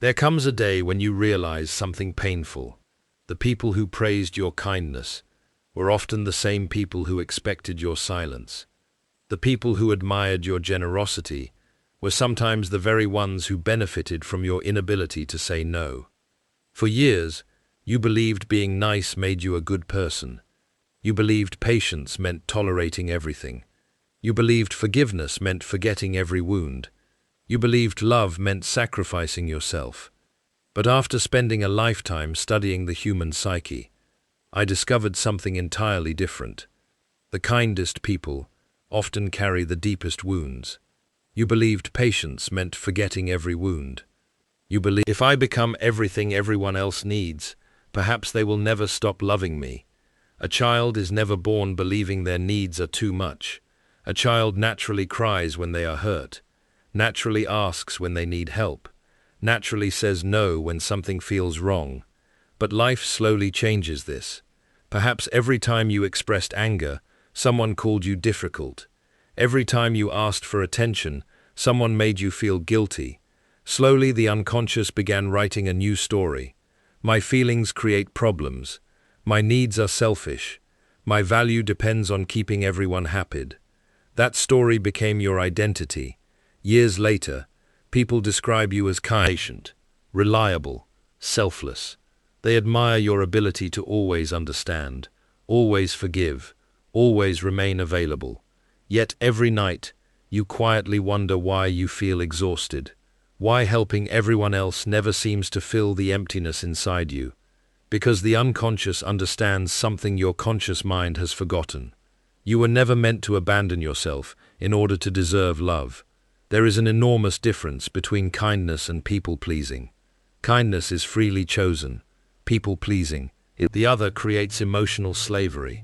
There comes a day when you realize something painful. The people who praised your kindness were often the same people who expected your silence. The people who admired your generosity were sometimes the very ones who benefited from your inability to say no. For years, you believed being nice made you a good person. You believed patience meant tolerating everything. You believed forgiveness meant forgetting every wound. You believed love meant sacrificing yourself. But after spending a lifetime studying the human psyche, I discovered something entirely different. The kindest people often carry the deepest wounds. You believed patience meant forgetting every wound. You believed, if I become everything everyone else needs, perhaps they will never stop loving me. A child is never born believing their needs are too much. A child naturally cries when they are hurt, naturally asks when they need help, naturally says no when something feels wrong. But life slowly changes this. Perhaps every time you expressed anger, someone called you difficult. Every time you asked for attention, someone made you feel guilty. Slowly, the unconscious began writing a new story. My feelings create problems. My needs are selfish. My value depends on keeping everyone happy. That story became your identity. Years later, people describe you as patient, reliable, selfless. They admire your ability to always understand, always forgive, always remain available. Yet every night, you quietly wonder why you feel exhausted, why helping everyone else never seems to fill the emptiness inside you. Because the unconscious understands something your conscious mind has forgotten. You were never meant to abandon yourself in order to deserve love. There is an enormous difference between kindness and people-pleasing. Kindness is freely chosen. People-pleasing, the other, creates emotional slavery.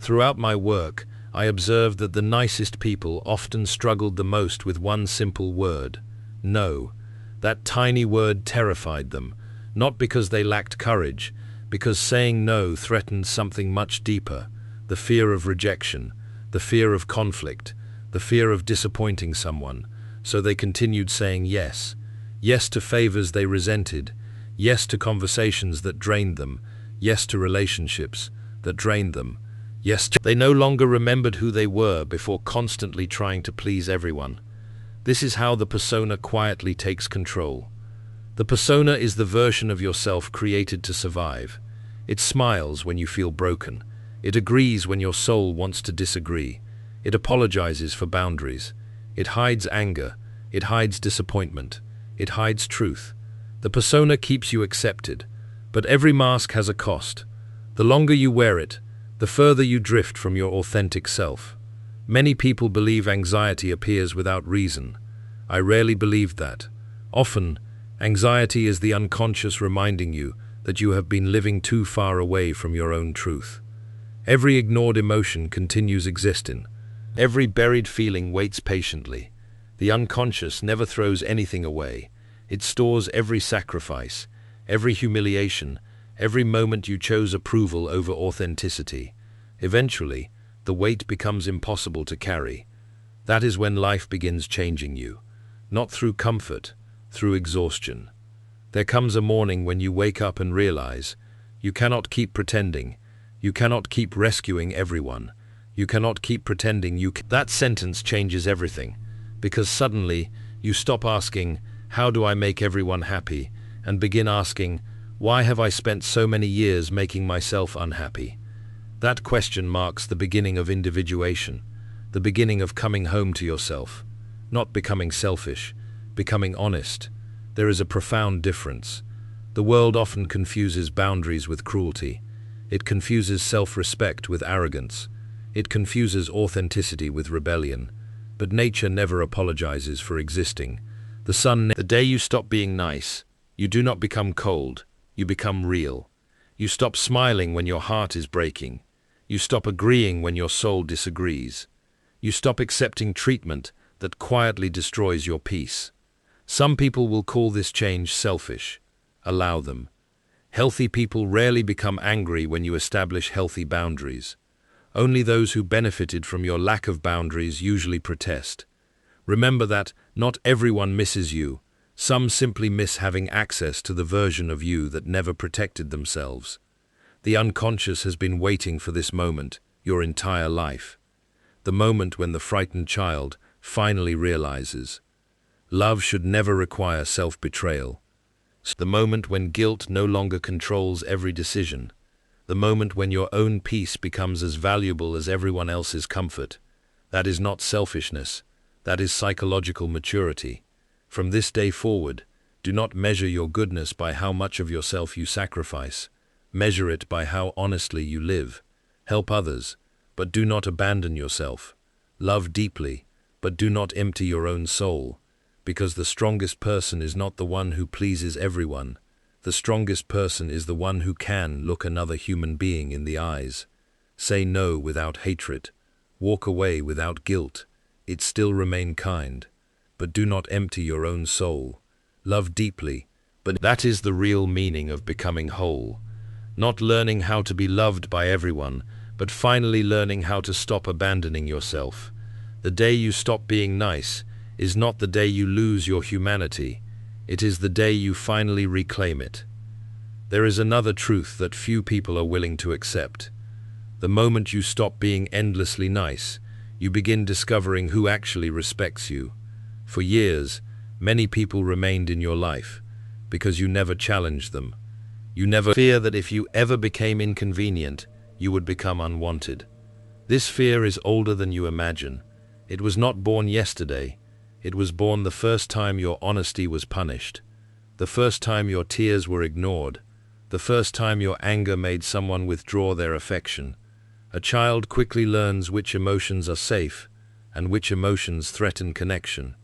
Throughout my work, I observed that the nicest people often struggled the most with one simple word: no. That tiny word terrified them, not because they lacked courage, because saying no threatened something much deeper: the fear of rejection, the fear of conflict, the fear of disappointing someone. So they continued saying yes. Yes to favors they resented, yes to conversations that drained them, yes to relationships that drained them, yes to... They no longer remembered who they were before constantly trying to please everyone. This is how the persona quietly takes control. The persona is the version of yourself created to survive. It smiles when you feel broken. It agrees when your soul wants to disagree. It apologizes for boundaries. It hides anger. It hides disappointment. It hides truth. The persona keeps you accepted, but every mask has a cost. The longer you wear it, the further you drift from your authentic self. Many people believe anxiety appears without reason. I rarely believed that. Often, anxiety is the unconscious reminding you that you have been living too far away from your own truth. Every ignored emotion continues existing. Every buried feeling waits patiently. The unconscious never throws anything away. It stores every sacrifice, every humiliation, every moment you chose approval over authenticity. Eventually, the weight becomes impossible to carry. That is when life begins changing you. Not through comfort, through exhaustion. There comes a morning when you wake up and realize you cannot keep pretending. You cannot keep rescuing everyone. You cannot keep pretending you can. That sentence changes everything, because suddenly you stop asking, how do I make everyone happy, and begin asking, why have I spent so many years making myself unhappy? That question marks the beginning of individuation, the beginning of coming home to yourself, not becoming selfish, becoming honest. There is a profound difference. The world often confuses boundaries with cruelty. It confuses self-respect with arrogance. It confuses authenticity with rebellion. But nature never apologizes for existing. The day you stop being nice, you do not become cold, you become real. You stop smiling when your heart is breaking. You stop agreeing when your soul disagrees. You stop accepting treatment that quietly destroys your peace. Some people will call this change selfish. Allow them. Healthy people rarely become angry when you establish healthy boundaries. Only those who benefited from your lack of boundaries usually protest. Remember that not everyone misses you. Some simply miss having access to the version of you that never protected themselves. The unconscious has been waiting for this moment your entire life. The moment when the frightened child finally realizes love should never require self-betrayal. The moment when guilt no longer controls every decision. The moment when your own peace becomes as valuable as everyone else's comfort. That is not selfishness. That is psychological maturity. From this day forward, do not measure your goodness by how much of yourself you sacrifice. Measure it by how honestly you live. Help others, but do not abandon yourself. Love deeply, but do not empty your own soul. Because the strongest person is not the one who pleases everyone. The strongest person is the one who can look another human being in the eyes. Say no without hatred. Walk away without guilt. It still remain kind. But do not empty your own soul. Love deeply, but that is the real meaning of becoming whole. Not learning how to be loved by everyone, but finally learning how to stop abandoning yourself. The day you stop being nice is not the day you lose your humanity. It is the day you finally reclaim it. There is another truth that few people are willing to accept. The moment you stop being endlessly nice, you begin discovering who actually respects you. For years, many people remained in your life because you never challenged them. You never fear that if you ever became inconvenient, you would become unwanted. This fear is older than you imagine. It was not born yesterday. It was born the first time your honesty was punished, the first time your tears were ignored, the first time your anger made someone withdraw their affection. A child quickly learns which emotions are safe and which emotions threaten connection.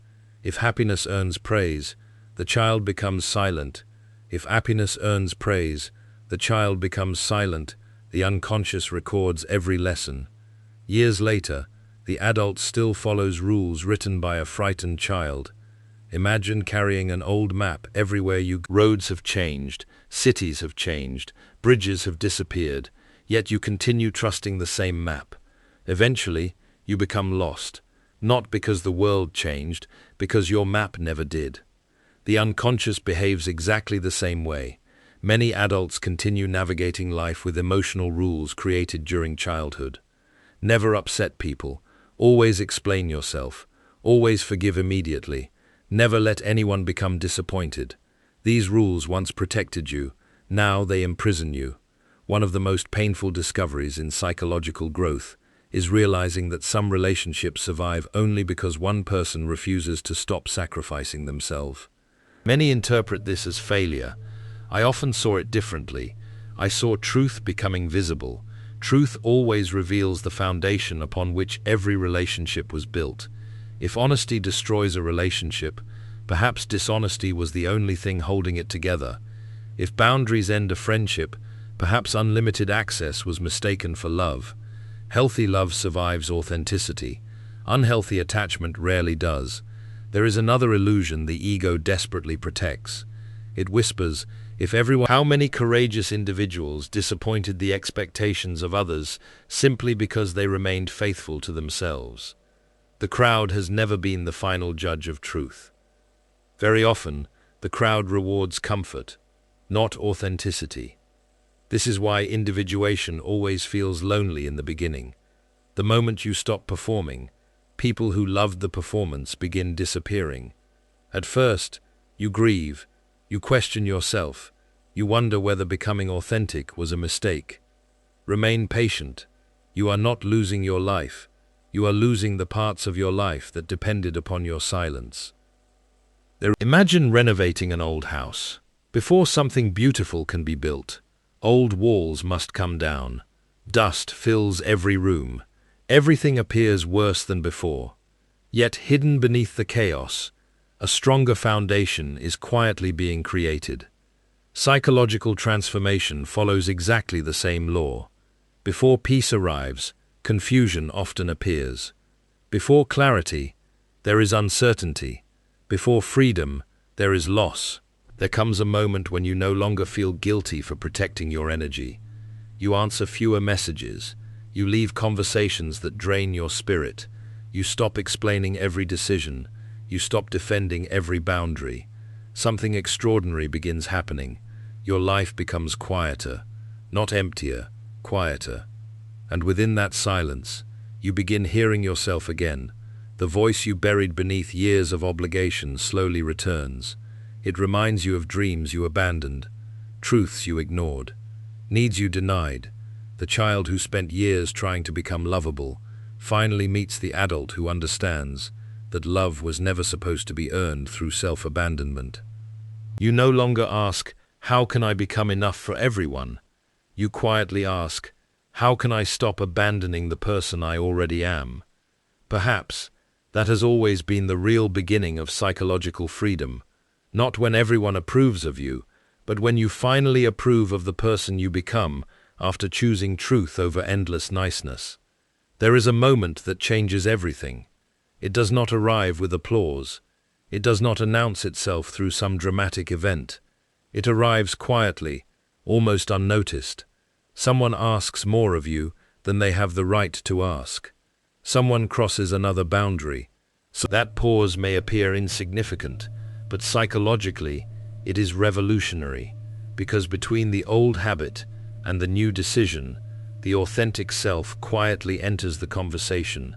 If happiness earns praise, the child becomes silent. If happiness earns praise, the child becomes silent. The unconscious records every lesson. Years later, the adult still follows rules written by a frightened child. Imagine carrying an old map everywhere you go. Roads have changed, cities have changed, bridges have disappeared, yet you continue trusting the same map. Eventually, you become lost, not because the world changed, because your map never did. The unconscious behaves exactly the same way. Many adults continue navigating life with emotional rules created during childhood. Never upset people. Always explain yourself. Always forgive immediately. Never let anyone become disappointed. These rules once protected you. Now they imprison you. One of the most painful discoveries in psychological growth is realizing that some relationships survive only because one person refuses to stop sacrificing themselves. Many interpret this as failure. I often saw it differently. I saw truth becoming visible. Truth always reveals the foundation upon which every relationship was built. If honesty destroys a relationship, perhaps dishonesty was the only thing holding it together. If boundaries end a friendship, perhaps unlimited access was mistaken for love. Healthy love survives authenticity. Unhealthy attachment rarely does. There is another illusion the ego desperately protects. It whispers, if everyone... How many courageous individuals disappointed the expectations of others simply because they remained faithful to themselves? The crowd has never been the final judge of truth. Very often, the crowd rewards comfort, not authenticity. This is why individuation always feels lonely in the beginning. The moment you stop performing, people who loved the performance begin disappearing. At first, you grieve, you question yourself, you wonder whether becoming authentic was a mistake. Remain patient. You are not losing your life. You are losing the parts of your life that depended upon your silence. Imagine renovating an old house. Before something beautiful can be built, old walls must come down. Dust fills every room. Everything appears worse than before. Yet hidden beneath the chaos, a stronger foundation is quietly being created. Psychological transformation follows exactly the same law. Before peace arrives, confusion often appears. Before clarity, there is uncertainty. Before freedom, there is loss. There comes a moment when you no longer feel guilty for protecting your energy. You answer fewer messages. You leave conversations that drain your spirit. You stop explaining every decision. You stop defending every boundary. something extraordinary begins happening. Your life becomes quieter, not emptier, quieter. And within that silence, you begin hearing yourself again. The voice you buried beneath years of obligation slowly returns. It reminds you of dreams you abandoned, truths you ignored, needs you denied. The child who spent years trying to become lovable finally meets the adult who understands that love was never supposed to be earned through self-abandonment. You no longer ask, "How can I become enough for everyone?" You quietly ask, "How can I stop abandoning the person I already am?" Perhaps that has always been the real beginning of psychological freedom, not when everyone approves of you, but when you finally approve of the person you become after choosing truth over endless niceness. There is a moment that changes everything. It does not arrive with applause. It does not announce itself through some dramatic event. It arrives quietly, almost unnoticed. Someone asks more of you than they have the right to ask. Someone crosses another boundary. So that pause may appear insignificant, but psychologically, it is revolutionary, because between the old habit and the new decision, the authentic self quietly enters the conversation.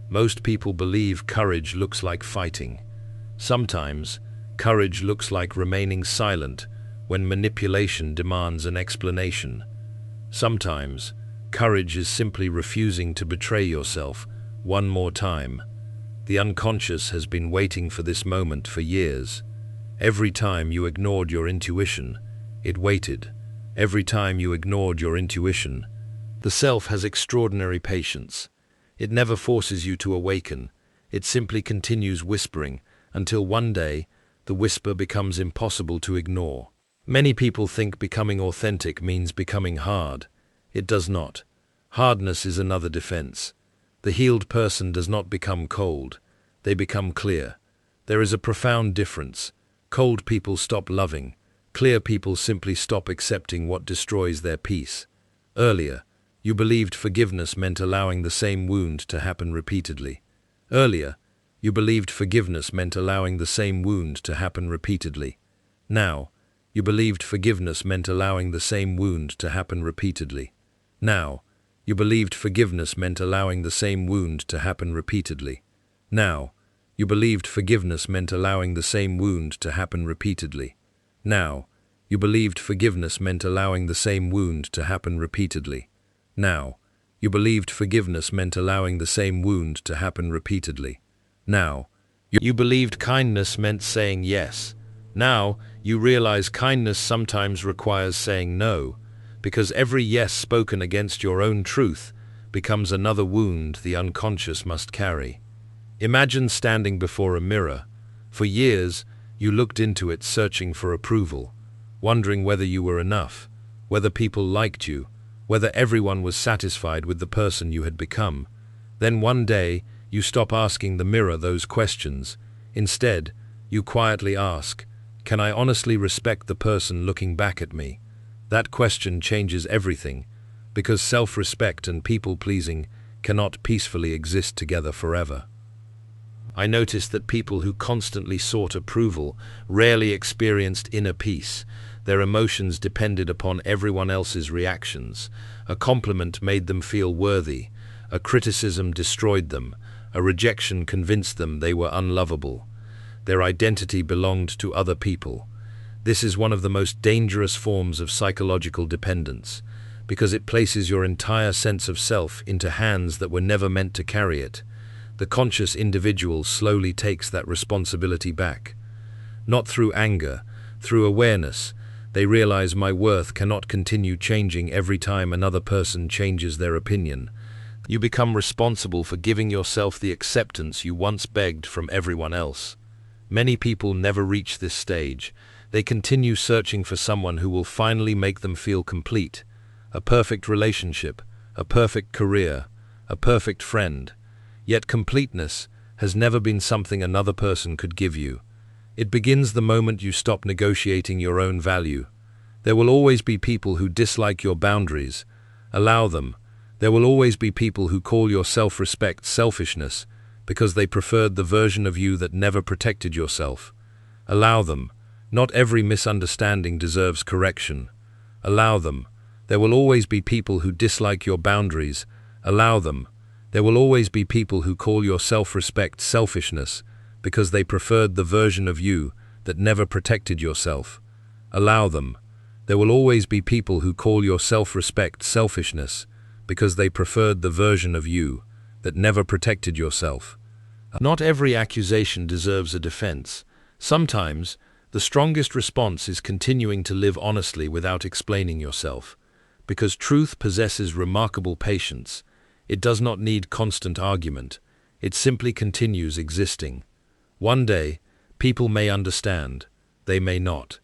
Most people believe courage looks like fighting. Sometimes, courage looks like remaining silent when manipulation demands an explanation. Sometimes, courage is simply refusing to betray yourself one more time. The unconscious has been waiting for this moment for years. Every time you ignored your intuition, it waited. Every time you ignored your intuition, the self has extraordinary patience. It never forces you to awaken. It simply continues whispering until one day the whisper becomes impossible to ignore. Many people think becoming authentic means becoming hard. It does not. Hardness is another defense. The healed person does not become cold. They become clear. There is a profound difference. Cold people stop loving. Clear people simply stop accepting what destroys their peace. Earlier, you believed forgiveness meant allowing the same wound to happen repeatedly. Earlier, you believed forgiveness meant allowing the same wound to happen repeatedly. Now, you believed forgiveness meant allowing the same wound to happen repeatedly. Now, you believed forgiveness meant allowing the same wound to happen repeatedly. Now, you believed forgiveness meant allowing the same wound to happen repeatedly. Now, you believed forgiveness meant allowing the same wound to happen repeatedly. Now, you believed forgiveness meant allowing the same wound to happen repeatedly. Now, you believed kindness meant saying yes. Now, you realize kindness sometimes requires saying no, because every yes spoken against your own truth becomes another wound the unconscious must carry. Imagine standing before a mirror. For years, you looked into it searching for approval, wondering whether you were enough, whether people liked you, whether everyone was satisfied with the person you had become. Then one day, you stop asking the mirror those questions. Instead, you quietly ask, "Can I honestly respect the person looking back at me?" That question changes everything, because self-respect and people-pleasing cannot peacefully exist together forever. I noticed that people who constantly sought approval rarely experienced inner peace. Their emotions depended upon everyone else's reactions. A compliment made them feel worthy. A criticism destroyed them. A rejection convinced them they were unlovable. Their identity belonged to other people. This is one of the most dangerous forms of psychological dependence, because it places your entire sense of self into hands that were never meant to carry it. The conscious individual slowly takes that responsibility back. Not through anger, through awareness. They realize my worth cannot continue changing every time another person changes their opinion. You become responsible for giving yourself the acceptance you once begged from everyone else. Many people never reach this stage. They continue searching for someone who will finally make them feel complete. A perfect relationship, a perfect career, a perfect friend. Yet completeness has never been something another person could give you. It begins the moment you stop negotiating your own value. There will always be people who dislike your boundaries. Allow them. There will always be people who call your self-respect selfishness because they preferred the version of you that never protected yourself. Allow them. Not every misunderstanding deserves correction. Allow them. There will always be people who dislike your boundaries. Allow them. There will always be people who call your self-respect selfishness because they preferred the version of you that never protected yourself. Allow them. There will always be people who call your self-respect selfishness because they preferred the version of you that never protected yourself. Not every accusation deserves a defense. Sometimes, the strongest response is continuing to live honestly without explaining yourself. Because truth possesses remarkable patience, it does not need constant argument. It simply continues existing. One day, people may understand. They may not.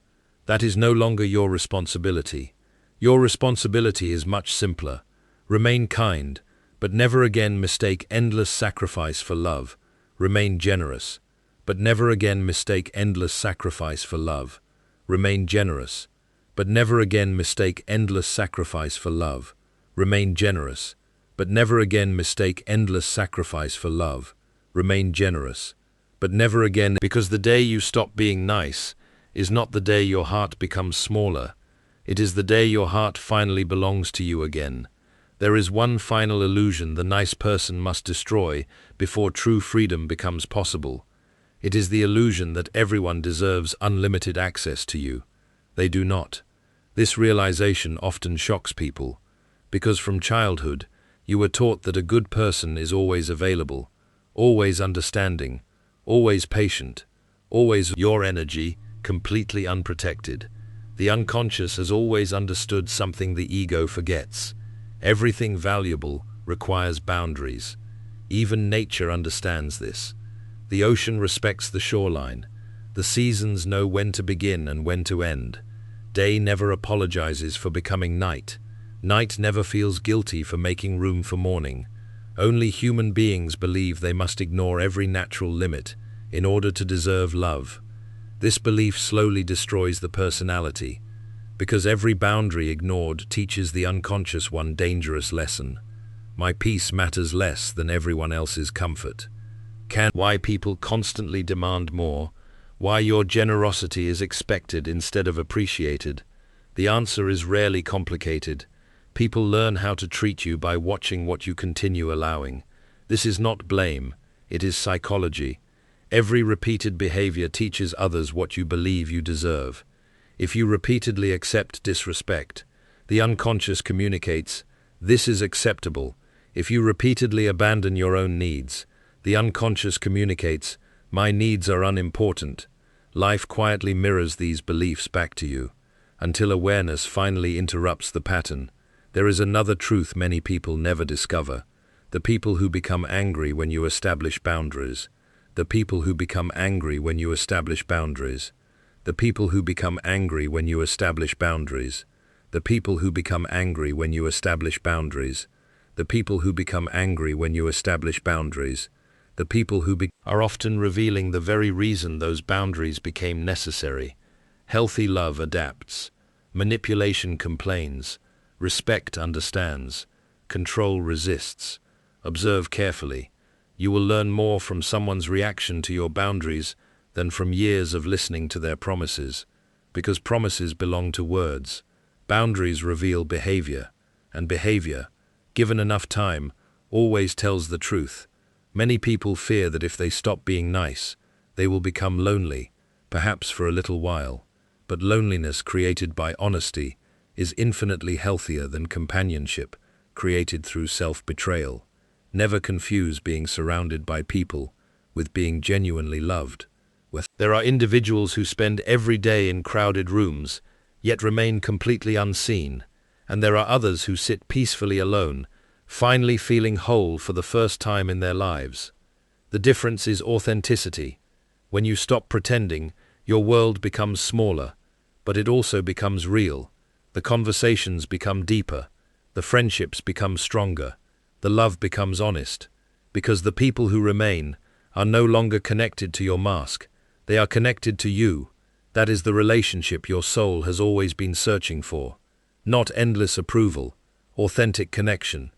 That is no longer your responsibility. Your responsibility is much simpler. Remain kind, but never again mistake endless sacrifice for love. Remain generous, but never again mistake endless sacrifice for love. Remain generous, but never again mistake endless sacrifice for love. Remain generous, but never again mistake endless sacrifice for love. Remain generous, but never again, because the day you stop being nice is not the day your heart becomes smaller. It is the day your heart finally belongs to you again. There is one final illusion the nice person must destroy before true freedom becomes possible. It is the illusion that everyone deserves unlimited access to you. They do not. This realization often shocks people, because from childhood, you were taught that a good person is always available, always understanding, always patient, always your energy, completely unprotected. The unconscious has always understood something the ego forgets. Everything valuable requires boundaries. Even nature understands this. The ocean respects the shoreline. The seasons know when to begin and when to end. Day never apologizes for becoming night. Night never feels guilty for making room for morning. Only human beings believe they must ignore every natural limit in order to deserve love. This belief slowly destroys the personality, because every boundary ignored teaches the unconscious one dangerous lesson. My peace matters less than everyone else's comfort. Why people constantly demand more? Why your generosity is expected instead of appreciated? The answer is rarely complicated. People learn how to treat you by watching what you continue allowing. This is not blame, it is psychology. Every repeated behavior teaches others what you believe you deserve. If you repeatedly accept disrespect, the unconscious communicates, "This is acceptable." If you repeatedly abandon your own needs, the unconscious communicates, "My needs are unimportant." Life quietly mirrors these beliefs back to you, until awareness finally interrupts the pattern. There is another truth many people never discover. The people who become angry when you establish boundaries. The people who become angry when you establish boundaries. The people who become angry when you establish boundaries. The people who become angry when you establish boundaries. The people who become angry when you establish boundaries. The people who are often revealing the very reason those boundaries became necessary. Healthy love adapts. Manipulation complains. Respect understands. Control resists. Observe carefully. You will learn more from someone's reaction to your boundaries than from years of listening to their promises, because promises belong to words. Boundaries reveal behavior, and behavior, given enough time, always tells the truth. Many people fear that if they stop being nice, they will become lonely, perhaps for a little while. But loneliness created by honesty is infinitely healthier than companionship created through self-betrayal. Never confuse being surrounded by people with being genuinely loved. There are individuals who spend every day in crowded rooms, yet remain completely unseen, and there are others who sit peacefully alone, finally feeling whole for the first time in their lives. The difference is authenticity. When you stop pretending, your world becomes smaller, but it also becomes real. The conversations become deeper, the friendships become stronger, the love becomes honest, because the people who remain are no longer connected to your mask. They are connected to you. That is the relationship your soul has always been searching for. Not endless approval, authentic connection.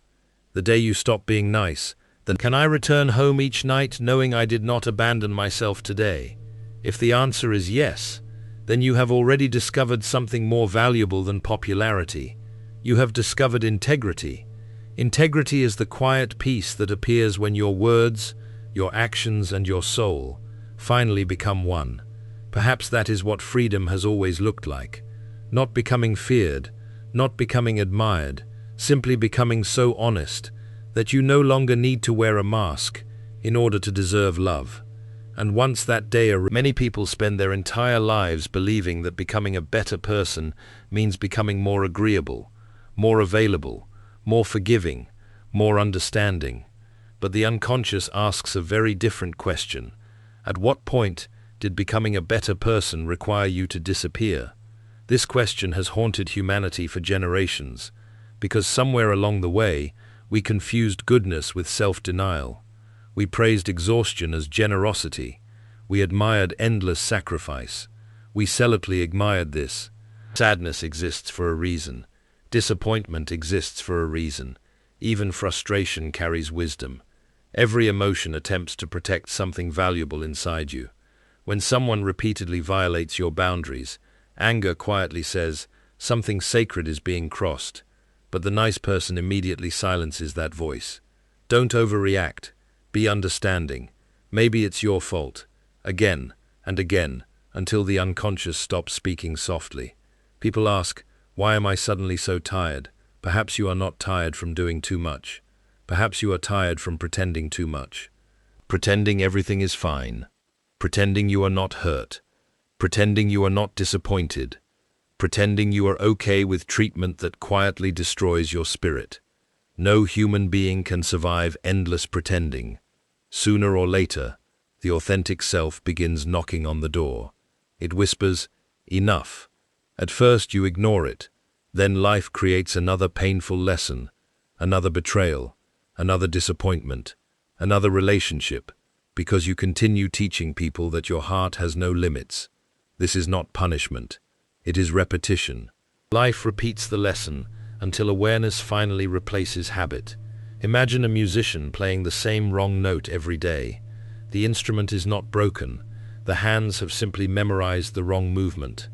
The day you stop being nice, then can I return home each night knowing I did not abandon myself today? If the answer is yes, then you have already discovered something more valuable than popularity. You have discovered integrity. Integrity is the quiet peace that appears when your words, your actions, and your soul finally become one. Perhaps that is what freedom has always looked like. Not becoming feared, not becoming admired, simply becoming so honest that you no longer need to wear a mask in order to deserve love. And once that day arrives, many people spend their entire lives believing that becoming a better person means becoming more agreeable, more available, more forgiving, more understanding. But the unconscious asks a very different question. At what point did becoming a better person require you to disappear? This question has haunted humanity for generations, because somewhere along the way, we confused goodness with self-denial. We praised exhaustion as generosity. We admired endless sacrifice. We zealously admired this. Sadness exists for a reason. Disappointment exists for a reason. Even frustration carries wisdom. Every emotion attempts to protect something valuable inside you. When someone repeatedly violates your boundaries, anger quietly says, something sacred is being crossed. But the nice person immediately silences that voice. Don't overreact. Be understanding. Maybe it's your fault. Again and again, until the unconscious stops speaking softly. People ask, why am I suddenly so tired? Perhaps you are not tired from doing too much. Perhaps you are tired from pretending too much. Pretending everything is fine. Pretending you are not hurt. Pretending you are not disappointed. Pretending you are okay with treatment that quietly destroys your spirit. No human being can survive endless pretending. Sooner or later, the authentic self begins knocking on the door. It whispers, enough. At first you ignore it. Then life creates another painful lesson, another betrayal, another disappointment, another relationship, because you continue teaching people that your heart has no limits. This is not punishment. It is repetition. Life repeats the lesson until awareness finally replaces habit. Imagine a musician playing the same wrong note every day. The instrument is not broken. The hands have simply memorized the wrong movement.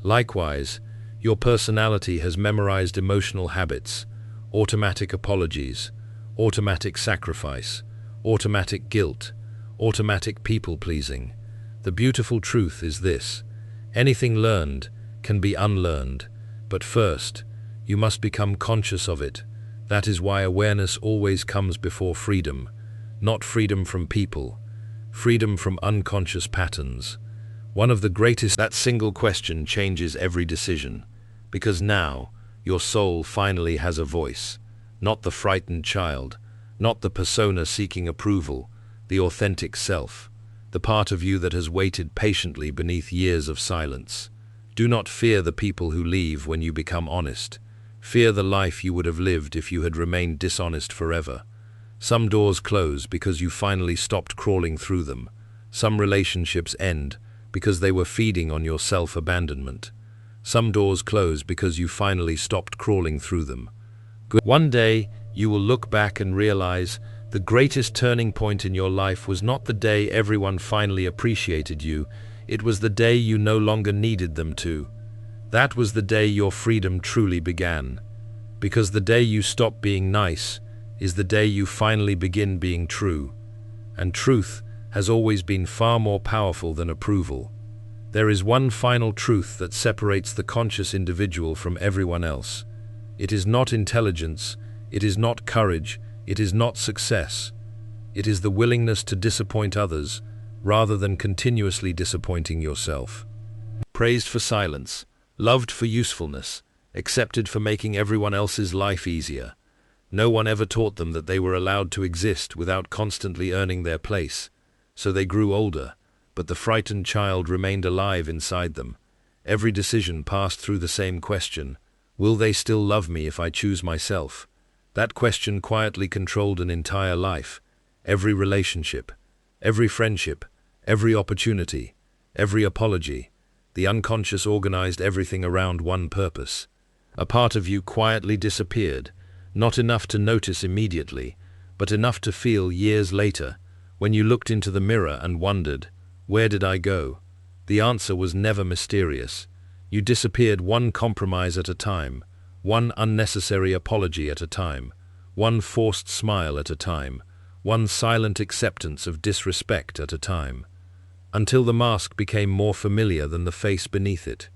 Likewise, your personality has memorized emotional habits, automatic apologies, automatic sacrifice, automatic guilt, automatic people-pleasing. The beautiful truth is this: anything learned can be unlearned, but first, you must become conscious of it. That is why awareness always comes before freedom, not freedom from people, freedom from unconscious patterns. One of the greatest, that single question changes every decision, because now your soul finally has a voice, not the frightened child, not the persona seeking approval, the authentic self, the part of you that has waited patiently beneath years of silence. Do not fear the people who leave when you become honest. Fear the life you would have lived if you had remained dishonest forever. Some doors close because you finally stopped crawling through them. Some relationships end because they were feeding on your self-abandonment. Some doors close because you finally stopped crawling through them. One day, you will look back and realize the greatest turning point in your life was not the day everyone finally appreciated you. It was the day you no longer needed them to. That was the day your freedom truly began. Because the day you stop being nice is the day you finally begin being true. And truth has always been far more powerful than approval. There is one final truth that separates the conscious individual from everyone else. It is not intelligence, it is not courage, it is not success. It is the willingness to disappoint others rather than continuously disappointing yourself. Praised for silence, loved for usefulness, accepted for making everyone else's life easier. No one ever taught them that they were allowed to exist without constantly earning their place. So they grew older, but the frightened child remained alive inside them. Every decision passed through the same question: will they still love me if I choose myself? That question quietly controlled an entire life. Every relationship, every friendship, every opportunity, every apology. The unconscious organized everything around one purpose. A part of you quietly disappeared, not enough to notice immediately, but enough to feel years later, when you looked into the mirror and wondered, where did I go? The answer was never mysterious. You disappeared one compromise at a time, one unnecessary apology at a time, one forced smile at a time, one silent acceptance of disrespect at a time, until the mask became more familiar than the face beneath it.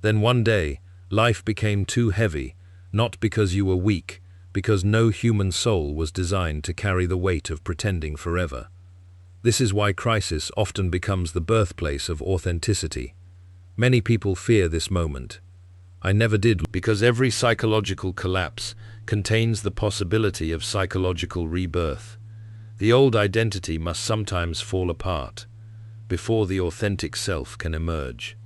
Then one day, life became too heavy, not because you were weak, because no human soul was designed to carry the weight of pretending forever. This is why crisis often becomes the birthplace of authenticity. Many people fear this moment. I never did, because every psychological collapse contains the possibility of psychological rebirth. The old identity must sometimes fall apart before the authentic self can emerge.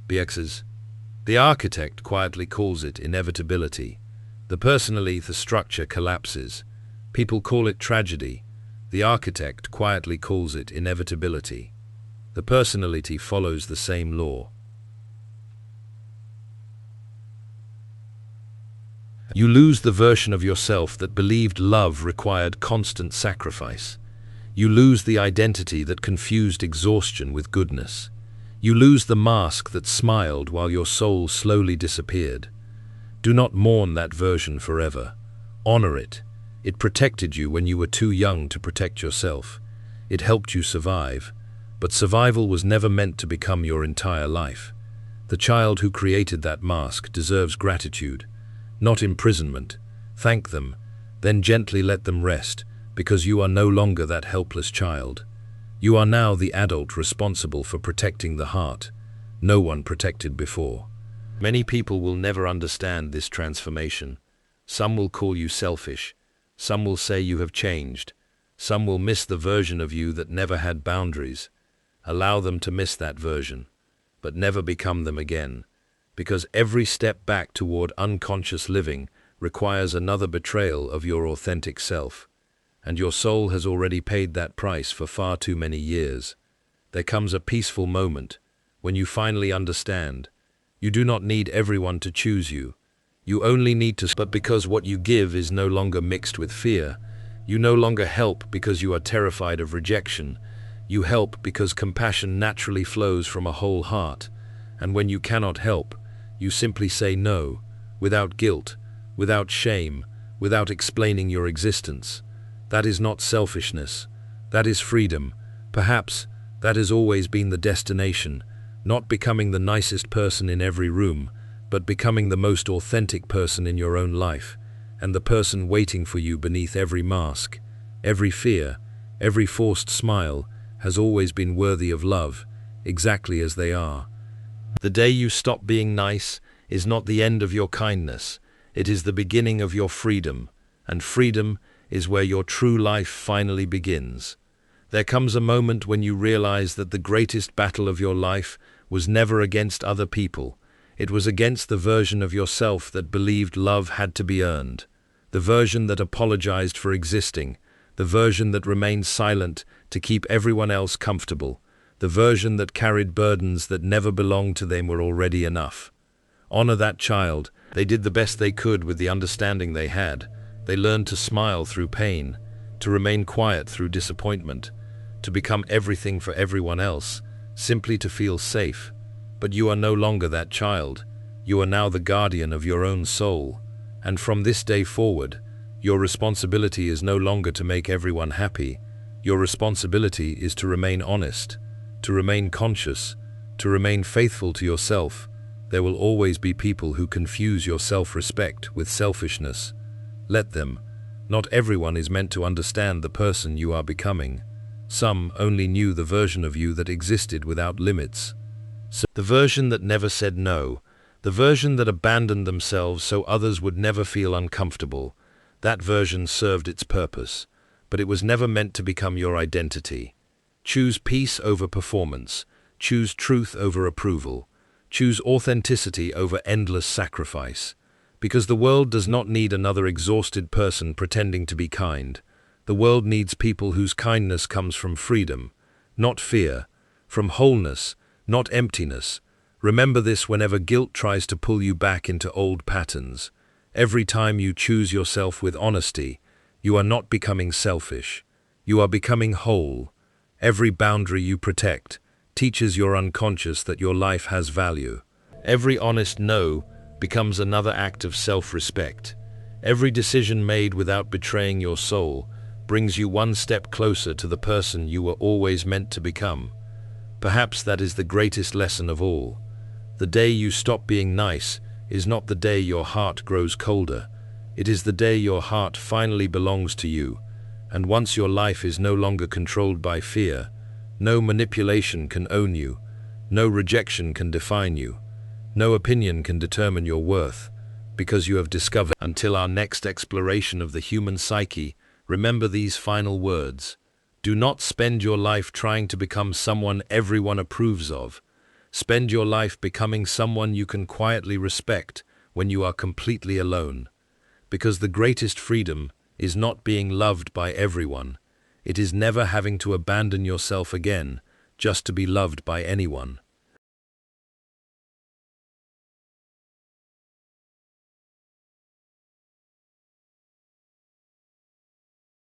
BXs. The architect quietly calls it inevitability. The personally, the structure collapses. People call it tragedy. The architect quietly calls it inevitability. The personality follows the same law. You lose the version of yourself that believed love required constant sacrifice. You lose the identity that confused exhaustion with goodness. You lose the mask that smiled while your soul slowly disappeared. Do not mourn that version forever. Honor it. It protected you when you were too young to protect yourself. It helped you survive. But survival was never meant to become your entire life. The child who created that mask deserves gratitude, not imprisonment. Thank them, then gently let them rest, because you are no longer that helpless child. You are now the adult responsible for protecting the heart no one protected before. Many people will never understand this transformation. Some will call you selfish. Some will say you have changed. Some will miss the version of you that never had boundaries. Allow them to miss that version, but never become them again, because every step back toward unconscious living requires another betrayal of your authentic self. And your soul has already paid that price for far too many years. There comes a peaceful moment when you finally understand. You do not need everyone to choose you. You only need to, but because what you give is no longer mixed with fear. You no longer help because you are terrified of rejection. You help because compassion naturally flows from a whole heart. And when you cannot help, you simply say no, without guilt, without shame, without explaining your existence. That is not selfishness. That is freedom. Perhaps that has always been the destination, not becoming the nicest person in every room, but becoming the most authentic person in your own life, and the person waiting for you beneath every mask. Every fear, every forced smile has always been worthy of love, exactly as they are. The day you stop being nice is not the end of your kindness. It is the beginning of your freedom, and freedom is where your true life finally begins. There comes a moment when you realize that the greatest battle of your life was never against other people. It was against the version of yourself that believed love had to be earned, the version that apologized for existing, the version that remained silent to keep everyone else comfortable, the version that carried burdens that never belonged to them were already enough. Honor that child. They did the best they could with the understanding they had. They learned to smile through pain, to remain quiet through disappointment, to become everything for everyone else, simply to feel safe. But you are no longer that child. You are now the guardian of your own soul. And from this day forward, your responsibility is no longer to make everyone happy. Your responsibility is to remain honest, to remain conscious, to remain faithful to yourself. There will always be people who confuse your self-respect with selfishness. Let them. Not everyone is meant to understand the person you are becoming. Some only knew the version of you that existed without limits. So the version that never said no, the version that abandoned themselves so others would never feel uncomfortable, that version served its purpose, but it was never meant to become your identity. Choose peace over performance. Choose truth over approval. Choose authenticity over endless sacrifice. Because the world does not need another exhausted person pretending to be kind. The world needs people whose kindness comes from freedom, not fear, from wholeness, not emptiness. Remember this whenever guilt tries to pull you back into old patterns. Every time you choose yourself with honesty, you are not becoming selfish. You are becoming whole. Every boundary you protect teaches your unconscious that your life has value. Every honest no becomes another act of self-respect. Every decision made without betraying your soul brings you one step closer to the person you were always meant to become. Perhaps that is the greatest lesson of all. The day you stop being nice is not the day your heart grows colder. It is the day your heart finally belongs to you. And once your life is no longer controlled by fear, no manipulation can own you, no rejection can define you, no opinion can determine your worth, because you have discovered. Until our next exploration of the human psyche, remember these final words. Do not spend your life trying to become someone everyone approves of. Spend your life becoming someone you can quietly respect when you are completely alone. Because the greatest freedom is not being loved by everyone. It is never having to abandon yourself again just to be loved by anyone.